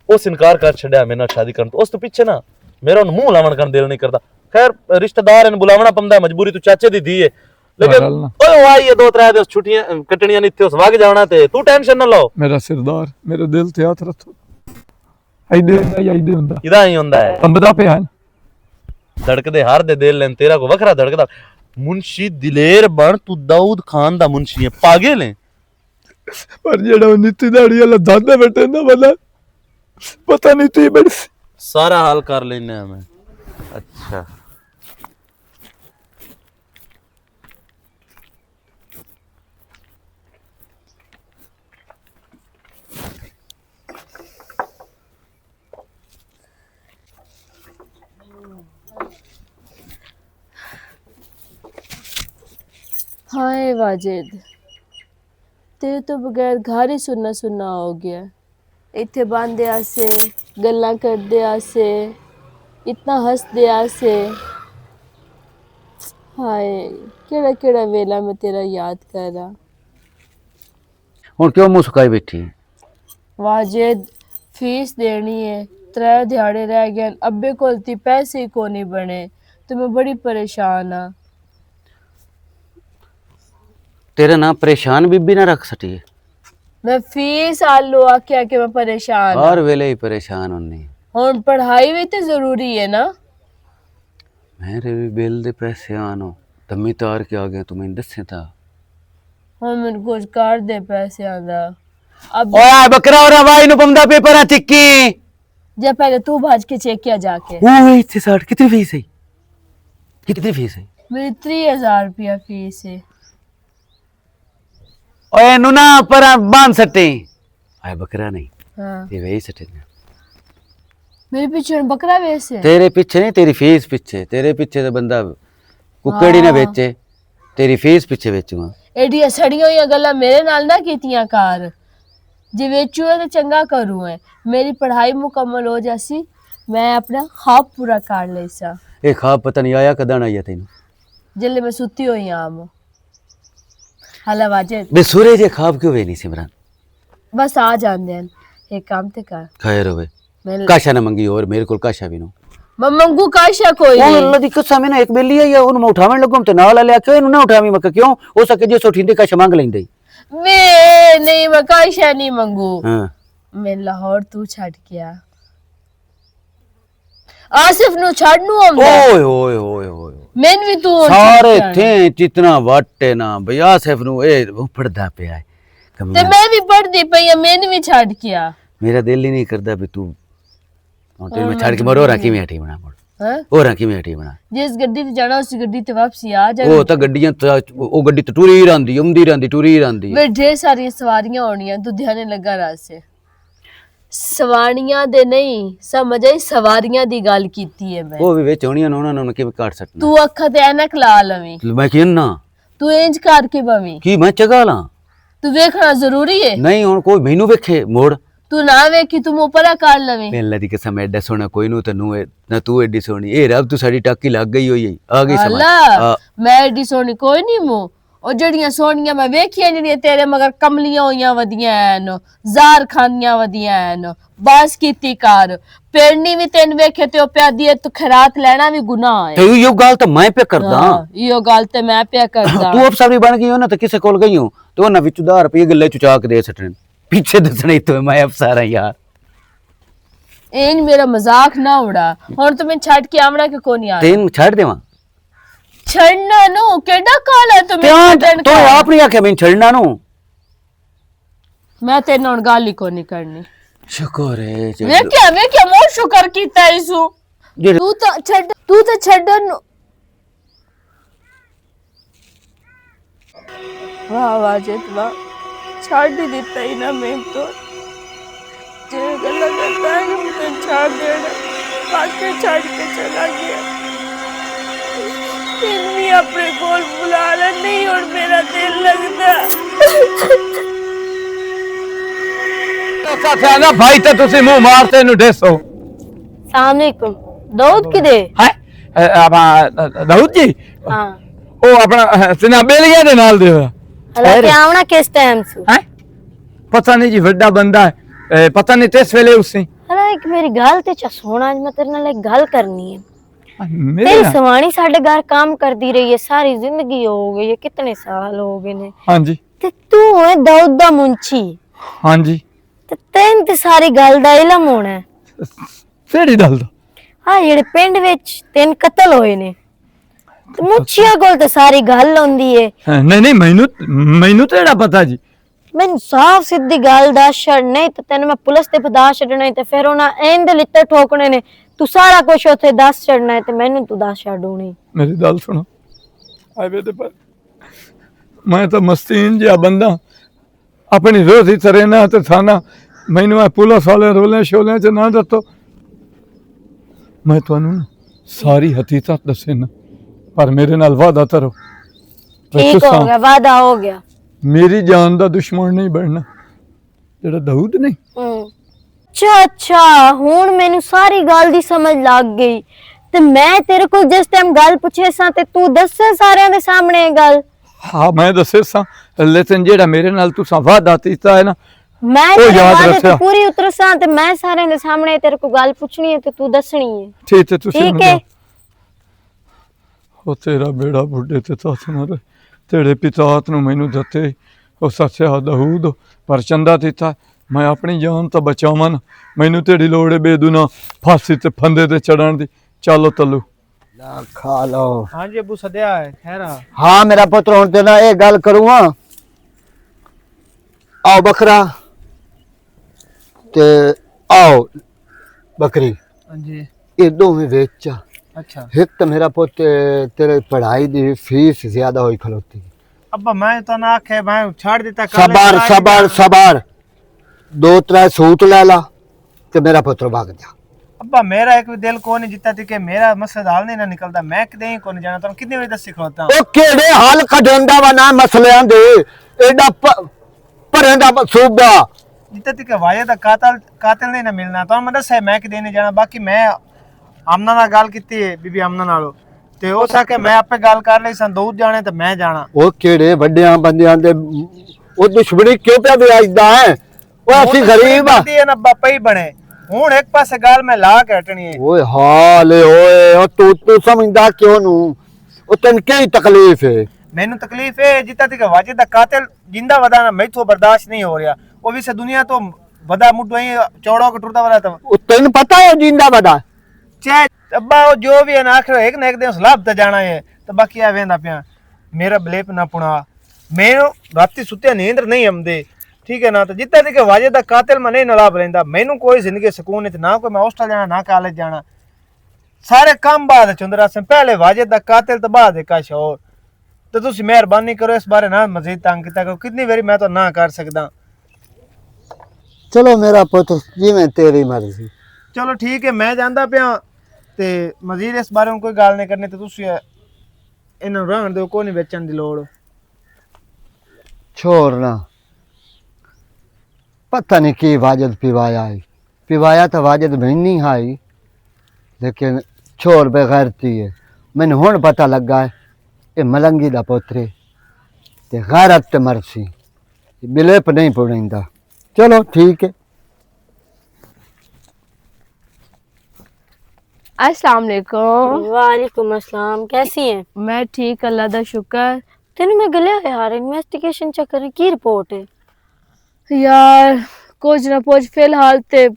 ਉਸ ਇਨਕਾਰ ਕਰ ਛੱਡਿਆ ਮੇਰੇ ਨਾਲ ਸ਼ਾਦੀ ਕਰਨ ਤੋਂ। ਉਸ ਤੋਂ ਪਿੱਛੇ ਨਾ ਮੇਰਾ ਉਹਨੂੰ ਮੂੰਹ ਲਾਵਣ ਕਰਨ ਦਿਲ ਨਹੀਂ ਕਰਦਾ। ਖੈਰ ਰਿਸ਼ਤੇਦਾਰ ਇਹਨੂੰ ਬੁਲਾਵਣਾ ਪੈਂਦਾ ਮਜਬੂਰੀ ਤੂੰ ਚਾਚੇ ਦੀ ਧੀ ਹੈ। ਲੇਕਿਨ ਓਏ ਉਹ ਆਈ ਹੈ 2-3 ਦਿਨ ਛੁੱਟੀਆਂ ਕੱਟਣੀਆਂ ਨੇ ਇੱਥੇ ਉਸ ਵਗ ਜਾਣਾ ਤੇ ਤੂੰ ਟੈਨਸ਼ਨ ਨਾ ਲਓ। ਮੇਰਾ ਸਰਦਾਰ ਮੇਰੇ ਦਿਲ ਤੇ ਹੱਥ ਰੱਖੋ। ਐਡੇ ਹੁੰਦਾ ਇਹਦਾ ਹੀ ਹੁੰਦਾ ਹੈ ਕੰਬਦਾ ਪਿਆ ਧੜਕਦੇ ਹਰ ਦੇ ਦਿਲ ਲੈਣ ਤੇਰਾ ਕੋ ਵੱਖਰਾ ਧੜਕਦਾ। ਮੁਨਸ਼ੀ ਦਿਲੇਰ ਬਣ ਤੂੰ ਦਾਊਦ ਖਾਨ ਦਾ ਮੁਨਸ਼ੀ ਹੈ। ਪਾਗਲ ਹੈ। ਪਰ ਜਿਹੜਾ ਉਹ ਨੀਤੀ ਦਾੜੀ ਵਾਲਾ ਦਾਦਾ ਬੈਠੇ ਨਾ ਬੰਦਾ ਪਤਾ ਨਹੀਂ ਤੀ ਬੜ ਸਾਰਾ ਹਾਲ ਕਰ ਲੈਨੇ ਆ ਮੈਂ। ਅੱਛਾ हाय वाजिद तेरे तो बगैर घर ही सुनना सुनना हो गया। इत्थे बांधे आसे गल्लां करदे आसे इतना हंसदे आसे। हाय केड़ा केड़ा वेला मैं तेरा याद कर रहा। ਹੁਣ ਕਿਉਂ ਮੂੰਹ ਸੁਕਾਈ ਬੈਠੀ ਹੈ? वाजिद फीस देनी है 3 दिहाड़े रह गए अब्बे कोल ती पैसे ही कोनी बने तो मैं बड़ी परेशान हाँ। तेरा नाम परेशान बीबी ना रख सटी है। मैं फीस आलू आके आके मैं परेशान हर वेले ही परेशान होनी। हुण पढ़ाई भी तो जरूरी है ना। मेरे भी बिल दे पैसे आनो दमी तार के आ गया तू मैंने दसे था। हुण मैनू कुछ कर दे पैसे आंदा अब ओए बकरा और भाई नु पमदा पेपर आ टिक्की जे पहले तू भाज के चेक किया जाके। ओए इत्थे 60 कितनी फीस है? कितनी फीस है? मेरी 3000 रुपया फीस है। ओए नु ना पर बांध सटे आए बकरा नहीं हाँ ये वही सटे ना। मेरे पीछे हुण बकरा वैसे तेरे पीछे नहीं तेरी फीस पीछे। तेरे पीछे तो बंदा कुकड़ी ना बेचे तेरी फीस पीछे बेचूंगा। एडियां सड़ियां होइयां गल्लां मेरे नाल ना कीतियां कर। जे बेचू है तो चंगा करूं है। मेरी पढ़ाई मुकम्मल हो जासी मैं अपना ख्वाब पूरा कर लेसा। ये ख्वाब पता नहीं आया कदा ना आया तेन जल्ले मैं सुती हुई आम हाला वाजिद बे सूरज ये ख्वाब क्यों वे नहीं सिमरन? बस आ जांदे हैं एक काम ते कर खैर होवे मैं काशा ना मंगी और मेरे को काशा भी नो मंगू काशा कोई ओ नहीं। अल्लाह दी कसम है ना एक बेली है या उन उठावन लगम ते नाल ले के ना उठावी मक क्यों हो सके जे सोठींदे काशा मांग लेंदे। मैं नहीं मैं काशा नहीं मंगू। हां मैं लाहौर तू छड़ गया आसिफ नु छड़नू आंदा ओए ओए ओए ओए मैन भी तू सारे थे जितना वाटे ना भैया सिर्फ नु ए पड़दा पे है ते कमीना। मैं भी पढ़दी पई मैन भी छड़ गया। मेरा दिल ही नहीं करदा भी तू होटल में छड़ के मरो राखी में हटी बना मोड़ हां ओ राखी में हटी बना जिस गड्डी ते जाना उस गड्डी ते वापसी आ जा। ओ तो गड्डियां ओ गड्डी तो टूरी ही रहंदी उमदी रहंदी टूरी ही रहंदी। वे ढेर सारी सवारियां होनियां लुधियाने लगा रहा से सवारियां दे नहीं समझ आई सवारियां दी गल कीती है मैं। ओ भी विच होणियां उन्हां ने किवें काट सकना। तू अखा ते ऐनक ला लवी मैं कहना तू इंज करके बवी की मैं चगा ला तू वेखना जरूरी है। नहीं हुण कोई मैनू वेखे मोड़ तू ना वेखी तू मुंह परा कर लवे मैं अल्लाह दी कसम एडा सोना कोई नू तन्नू ना तू एडी सोनी ए रब तू साडी टाकी लग गई होई आ गई समझ अल्लाह मैं एडी सोनी कोई नहीं मुंह और जड़ियां सोनियां मैं वेखियां जड़ियां तेरे मगर कमलियां होइयां वदियां हैन जार खानियां वदियां हैन बस कीती कर पेड़नी भी तेन वेखे ते ओ प्यादी तू खैरात लेना भी गुनाह है ते यो गाल तो मैं पे करदा यो गाल ते मैं पे करदा तू अब सारी बन गई हो ना तो किसे कोल गई हो तो ना विच 10 रुपए गल्ले चुचा के दे सटने पीछे दसने तो मैं अफसर है यार एन मेरा मजाक ना उड़ा हुन तो मैं छड़ के आवना के कोनी आ तेन छड़ देवा छड़ना नो केडा काल है तो आप नहीं आखे मैं छड़ना नो मैं तेरे नाल गाल ही कोनी करनी शुक्र है मैं क्या मोर शुक्र कीता इसु तू तो छड़न वाह वाजिद वाह छाड़ ही देता ही ना मैं तो जे गल्ला करता है कि मुझे छाड़ देना बाकी छाड़ के चला गया फिर भी अपने कोल बुला ले नहीं और मेरा दिल लगता साथे ना भाई तो तुसी मुंह मारते नु देसो सामने दाऊद किदे है दाऊद जी हाँ ओ अपना सिना बेलिया दे नाल दे हला के आवना किस टाइम से है पता नहीं जी बड़ा बंदा है पता नहीं तेस वेले उसी हला एक मेरी गल ते च सोना आज मैं तेरे नाल एक गल करनी है मेरे तेरी नाल? सवानी साडे घर काम करदी रही है सारी जिंदगी हो गई है कितने साल हो गए ने हाँ जी ते तू है दाऊद दा मुंशी हाँ जी ते तैन ते सारी गल दा इलम होना है केड़ी गल दा हाँ जेड़े पिंड विच तीन कत्ल होए ने ते मुंशिया कोल ते सारी गल होंदी है नहीं नहीं मैनू तो एड़ा पता जी मैनू साफ सीधी गल दस छड़ नहीं ते तेन मैं पुलिस ते बता छड़ना ते फिर उन्हां एंद लित्ते ठोकने ने तू सारा कुछ उथे दस छड़ना है ते मैनू तू दस छड़ होनी मेरी गल सुनो हाईवे ते पर मैं तो मस्तीन जिहा बंदा अपनी रोजी तरह ना ते थाना मैनू आ पुलिस वाले रोले शोले च ना दतो मैं तुहानू ना सारी हकीकत दसे ना पर मेरे नाल वादा करो ठीक हो गया वादा हो गया मेरी जान दा दुश्मन नहीं बनना जेड़ा दाऊद नहीं अच्छा अच्छा हुण मैनू सारी गल दी समझ लग गई ते मैं तेरे को जिस टाइम गल पूछे सा ते तू दस्से सारे दे सामने गल हाँ मैं दसे सा लेकिन जेड़ा मेरे नाल तुसा वादा कीता है ना मैं ओ तेरे याद वादे रखिया। ते पूरी उतर सा ते मैं सारे दे सामने तेरे को गल पूछनी है ते तू दसनी है ठीक है तुसी ठीक है ओ तेरा बेड़ा बुढ़े ते तास ना रहे तेरे पिता नु मैनू दते ओ सच्चा दाऊद पर चंदा तीता मैं अपनी जान तो बचावां ना मैनू तेरी लोड़ है बेदुना फांसी ते फंदे ते चढ़न दी चलो तलू खा लो हाँ जी अबू सदया है खैर हाँ मेरा पुत्र हुण ते ना ये गल करूँगा आओ बकरा ते आओ बकरी हाँ जी ये दोवें वेच अच्छा एक तो मेरा पुत्र तेरे पढ़ाई दी फीस ज्यादा होई खलोती अब्बा मैं तो ना आखे मैं छाड़ देता सबर सबर सबर 2-3 सूट ले ला ते मेरा पुत्र भाग जा अब्बा मेरा एक भी दिल को नहीं जीता थी कि मेरा मसला हाल नहीं ना निकलता मैं कितने ही को नहीं जाना तो कितने बजे तक सिखलाता ओ केड़े हाल कढंदा वा ना मसलियां दे एडा भरंदा सूबा जितना तक वाजे दा कातिल नहीं ना मिलना तो मैं दस है मैं कितने नहीं जाना बाकी मैं आमना नाल गल कीती है बीबी आमना नालो ते हो सके मैं आपे गल कर लई सन दूर जाने ते मैं जाना ओ केड़े वड्डियां बंदियां दे ओ दुश्मनी क्यों पे व्याजदा है ओ असि गरीब आ दी ना बापा ही बने हुन एक पासे गल मैं ला के हटनी है ओए हाल ओए ओ तू समझदा क्यों नु ओ तन की तकलीफ है मैनू तकलीफ है जितना तक वाजे दा कातिल जिंदा वदा ना मैथों बर्दाश्त नहीं हो रहा वो भी से दुनिया तो वदा मुड्डो ही चौड़ा कटुरदा वदा तो ओ तन पता है जिंदा बदा चाहे अब्बा वो जो भी है ना आखिर एक ना एक दिन सलाब ते जाना है तो बाकी आ वेंदा पिया मेरा ब्लेप ना पुणा मेनू राती सुत्ते नींद नहीं आंदी ठीक है ना तो जितना तक वाजे दा कातिल मैं नहीं नलाब रहिंदा मैनू कोई जिंदगी सुकून नहीं ना कोई मैं हॉस्टल जाना ना कॉलेज जाना सारे काम बाद चुंदरा से पहले वाजे दा कातिल तो बाद का शोर तो तुसी मेहरबानी करो इस बारे ना मजीद तंग कीता करो कितनी बारी मैं तो ना कर सकदा चलो मेरा पुत्र जिवें तेरी मर्जी चलो ठीक है मैं जांदा पिया ते मजीद इस बारे में कोई गल नहीं करनी ते तुसी इन्हां रहन दो कोई नहीं बेचण दी लोड़ छोड़ना पता नहीं की वाजिद पिवाया है। पिवाया तो वाजिद बहनी हाई, लेकिन छोर बेगैरती है। मैंने हुण पता लगा है ये मलंगी दा पोतरे ते गैरत ते मरसी, बिलेप नहीं पुड़ींदा। चलो ठीक है। अस्सलाम वालेकुम। वालेकुम अस्सलाम, कैसी है? मैं ठीक, अल्लाह दा शुक्र। तेन मैं गलिया यार, इन्वेस्टिगेशन चक्कर की रिपोर्ट है? यार कुछ ना कुछ, फिलहाल ते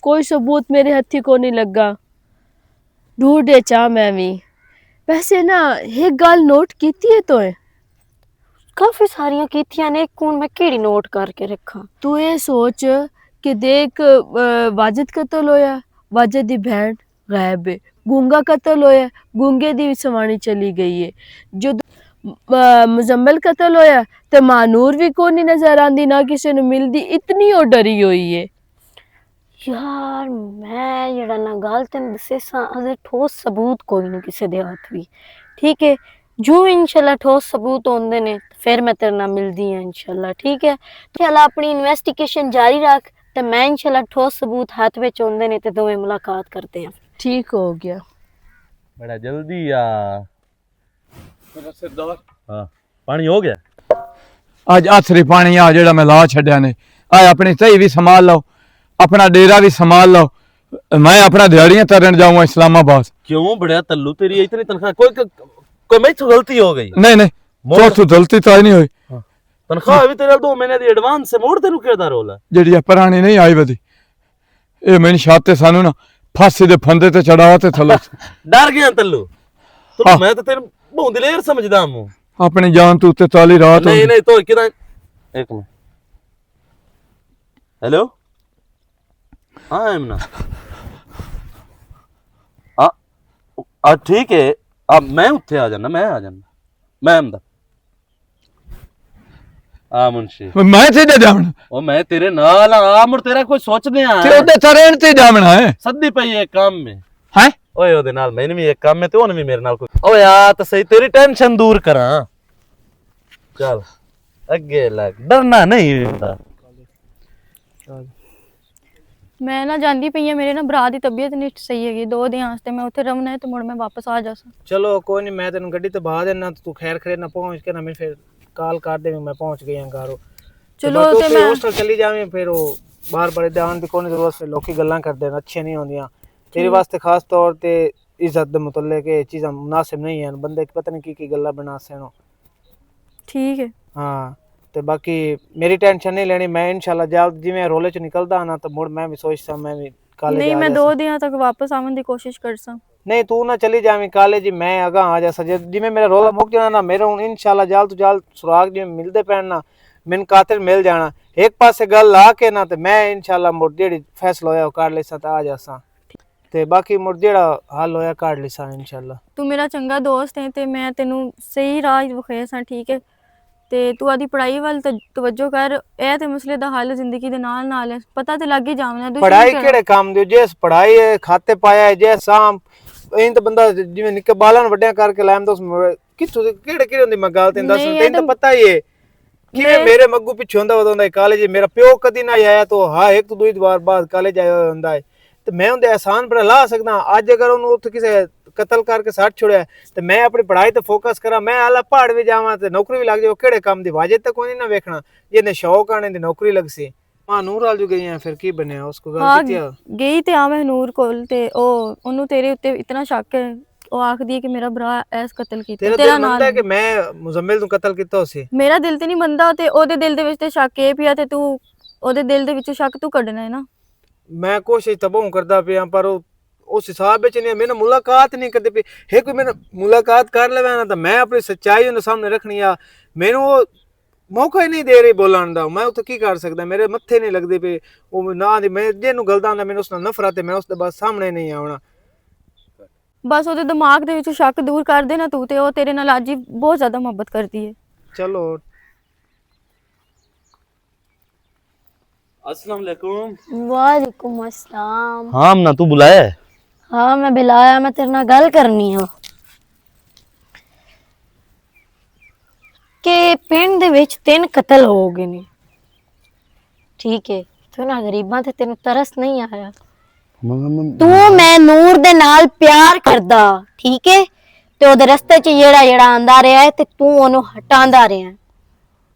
कोई सबूत मेरे हथी को नहीं लगा, ढूंढे चा मैं भी। वैसे ना एक गल नोट कीती है तो है, काफी सारियां कीतियां ने, कौन मैं केड़ी नोट करके रखा? तू ये सोच कि देख वाजिद कत्ल होया, वाजिद दी बहन गायब है, गूंगा कत्ल होया, गूंगे दी सवानी चली गई है, जो मुजम्मिल कत्ल होया ते मानूर भी को नहीं नजर आंदी, ना किसी ने मिलदी, इतनी ओ डरी हुई है। यार मैं जेड़ा ना गल तेन दसे अगर ठोस सबूत कोई नहीं किसी दे हाथ भी, ठीक है? जो इंशाल्लाह ठोस सबूत होंदे ने फिर मैं तेरे नाल मिलदी हां इंशाल्लाह, ठीक है? चल अपनी इन्वेस्टिगेशन जारी रख ते मैं इंशाल्लाह ठोस सबूत हाथ विच होंदे ने ते दोवें मुलाकात करते हैं। ठीक हो गया। बड़ा जल्दी आ। हाँ पानी हो गया। आज आथरी पानी आ जेड़ा मैं ला छड्या ने, आ अपनी सही भी संभाल लो, अपना डेरा भी संभाल लो। मैं अपना दिहाड़ियां तरन जाऊंगा इस्लामाबाद। क्यों बड़ा तल्लू, तेरी इतनी तनख्वाह? कोई मैं तो गलती हो गई? नहीं नहीं, तो गलती तो नहीं हुई। तनख्वाह भी तेरे 2 महीने दी एडवांस से मोड़ तेरू केदा रोल है? जेड़ी पुरानी नहीं आई वदी, ये मैंने छाते सानू ना फांसी दे फंदे ते चढ़ावा ते थलो। डर गया तल्लू तो मैं तो तेरे बहुत दिलेर समझदा हूं। अपनी जान तू ते ताली रात नहीं नहीं तो किदा, एक मिनट। हेलो हाँ इमना, ठीक है, अब मैं उत्थे आ जाना, मैं आ जाना, मैं आंदा। आ मुंशी मैं ते जावना, ओ मैं तेरे नाल आ, मुड़ तेरा कोई सोचने आ ते ओदे तरन ते जावना है। सद्दी पई एक काम में हैं ओए ओदे नाल मैंने भी एक काम में, ते ओने भी मेरे नाल कोई। ओए आ तो सही, तेरी टेंशन दूर करा। चल अगे लग, डरना नहीं होता। मैं ना जांदी पई मेरे ना भरा दी तबीयत नहीं सही हैगी, 2 दिन वास्ते मैं उत्थे रवना है ते मुड़ मैं वापस आ जासा। चलो कोई नहीं, मैं तेन गड्डी ते बहा देना, तू खैर खरे ना पहुंच के ना मैं फिर कॉल कर दे, मैं पहुंच गई हां घरों। चलो ते मैं हॉस्टल चली जावें, फिर वो बार बार ध्यान दी कोई जरूरत, फिर लोकी गल्लां करदे न, अच्छे नहीं होंदियां तेरे वास्ते, खास तौर ते इज्जत दे मुतल्लिक ये चीज़ां मुनासिब नहीं हैं। बंदे पता नहीं की गल्लां बना सैनो। ठीक है। हाँ ते बाकी मेरी टेंशन नहीं लेनी, मैं इंशाल्लाह जल्द जिवें रोले च निकलदा ना तो मुड़ मैं भी सोचता मैं भी कॉलेज नहीं आ मैं जासा। 2 दिन तक वापस आवन दी कोशिश करसा। नहीं तू ना चली जावी कॉलेज, मैं अगा आ जासा जिवें मेरा रोला मुक जाना ना, मेरे हुन इंशाल्लाह जल्द तो जल्द सुराग जिवें मिलदे पैन ना, मैनू कातिल मिल जाना। एक पासे गल ला के ना ते मैं इंशाल्लाह मुड़ जेड़ी फैसला होया कर लेसा ते आ जासा, ते बाकी मुड़ जेड़ा हल होया कर लेसा इंशाल्लाह। तू मेरा चंगा दोस्त है ते मैं तेनू सही राह विखाया सा, ठीक है? ते तू आदी पढ़ाई वाल तवज्जो कर, ए ते मसले दा हल जिंदगी दे नाल नाल है, पता ते लग ही जावना। पढ़ाई केड़े काम दी, जे पढ़ाई है खाते पाया है, जे साम इन तो बंदा जिवें निक्के बालन वड्डियां करके लैम दोस किथों केड़े केड़े होंदी मैं गल तेन दस, नहीं, तेन तो पता ही है किवें मेरे मग्गू पिछे होंदा वदोंदा कॉलेज। मेरा प्यो कदी ना आया तो हाँ एक तो 2 बार बाद कॉलेज आया होंदा है, ते मैं उंदे एहसान पर ला सकदा। अज अगर उन्होंने उत्थे किसे कतल करके सट छोड़िया ते मैं अपनी पढ़ाई ते फोकस करा, मैं आला पहाड़ भी जावां ते नौकरी भी लग जाए, केड़े काम दी वाजिद तक कोई ना वेखना, जिन्हें शौक आने दी नौकरी लग सी। हां नूर आल जो गई हैं, फिर की बनया उसको गल हाँ कीती? गई ते आ मैं नूर कोल, ते ओ ओनू तेरे उत्ते इतना शक है, ओ आखदी है कि मेरा भरा ऐस कतल कीता तेरा तेरा दिल नाल मनदा है कि मैं मुजम्मिल तू कतल कीता उसे? मेरा दिल ते नहीं मनदा, ते ओदे दिल दे विच ते शक ए पिया, ते तू ओदे दिल दे विचों शक तू कढना है ना। मैं कोशिश तो बहुत करदा पिया, पर उस हिसाब विच नहीं, मैंने मुलाकात नहीं करदे पे। हे कोई मैंने मुलाकात कर लेवे ना तो मैं अपनी सच्चाई उन्हें सामने रखनी आ, मैनू वो मौका ही नहीं दे रही बोलन दा, मैं उत्थे की कर सकदा, मेरे मत्थे नहीं लगदे पे वो ना दी। मैं जेनू गलदा ना मैंने उस नाल नफरत है, मैं उसदे बाद सामने नहीं आउणा। बस ओदे दिमाग दे विचों शक दूर कर दे ना तू, ते ओ तेरे नाल अज ही बहुत ज्यादा मोहब्बत करदी है। चलो अस्सलाम वालेकुम। वालेकुम अस्सलाम। हाँ अमना तू बुलाया है? हाँ मैं बिलाया, मैं तेरे नाल गल करनी है कि पिंड दे विच 3 कतल हो गए ने, ठीक है? ਤੂੰ ਨਾ ਗਰੀਬਾਂ ਤੇ ਤੈਨੂੰ ਤਰਸ ਨਹੀਂ ਆਇਆ ਮੰਮੀ ਤੂੰ ਮੈਂ ਨੂਰ ਦੇ ਨਾਲ ਪਿਆਰ ਕਰਦਾ ਠੀਕ ਹੈ ਤੇ ਉਹਦੇ ਰਸਤੇ 'ਚ ਜਿਹੜਾ ਆਂਦਾ ਰਿਹਾ ਹੈ ਤੇ ਤੂੰ ਉਹਨੂੰ ਹਟਾਉਂਦਾ ਰਿਹਾ ਹੈ।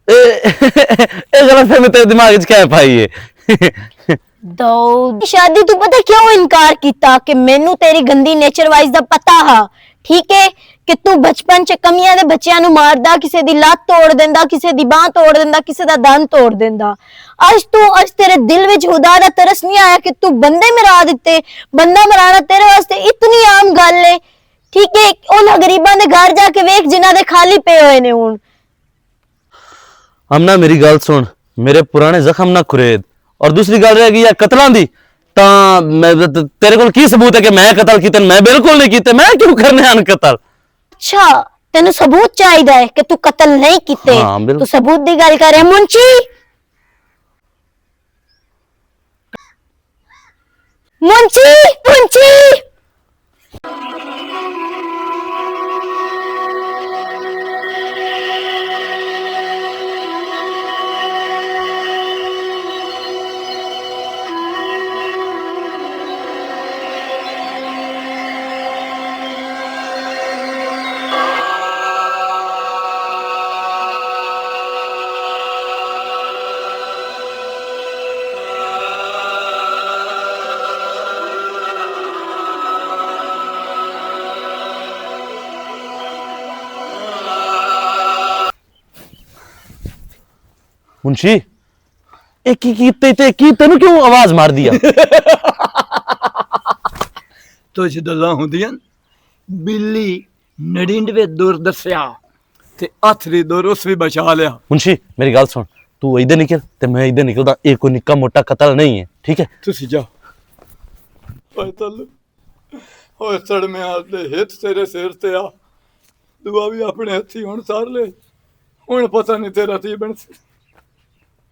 ਇਹ ਗਲਤਫਹਿਮੀ ਤੇਰੇ ਦਿਮਾਗ 'ਚ ਕਿਆ ਪਾਈ ਹੈ दाऊद शादी तू पता क्यों इनकार किया कि मैनू तेरी गंदी नेचर वाइज दा पता हा ठीक है कि तू बचपन च कमियां दे बच्चियां नू मारदा किसे दी लत तोड़ देंदा किसे दी बांह तोड़ देंदा किसे दा दंद तोड़ देंदा आज तेरे दिल विच खुदा दा तरस नहीं आया कि तू बंदे मरा दिते बंदा मराना तेरे वास्ते इतनी आम गल है ठीक है उन्हां गरीबां दे घर जाके वेख जिन्हां दे खाली पे होए ने हुण हमना मेरी गल सुन मेरे पुराने जख्म ना खुरेद और दूसरी गल रहेगी या कतलां दी तां मैं तेरे कोल की सबूत है कि मैं कतल कीते मैं बिल्कुल नहीं कीते मैं क्यों करने आन कतल अच्छा तेनु सबूत चाहिदा है कि तू कत्ल नहीं कीते हाँ, बिल्कुल। तू सबूत दी गल कर मुंशी मुंशी मुंशी मुंशी ए की तेनू क्यों आवाज मार दिया तुझ दल्लां हुंदियां बिल्ली 99 दूर दस्या ते आखरी दूर उस भी बचा लिया। मुंशी मेरी गल सुन तू इधर निकल ते मैं इधर निकलदा एक कोई निक्का मोटा कतल नहीं है ठीक है तुसी जा ओए तल ओए सड़ में आदे हित तेरे सिर ते आ दुआ भी अपने हथी हुण सार ले हुण पता नहीं तेरा ती बन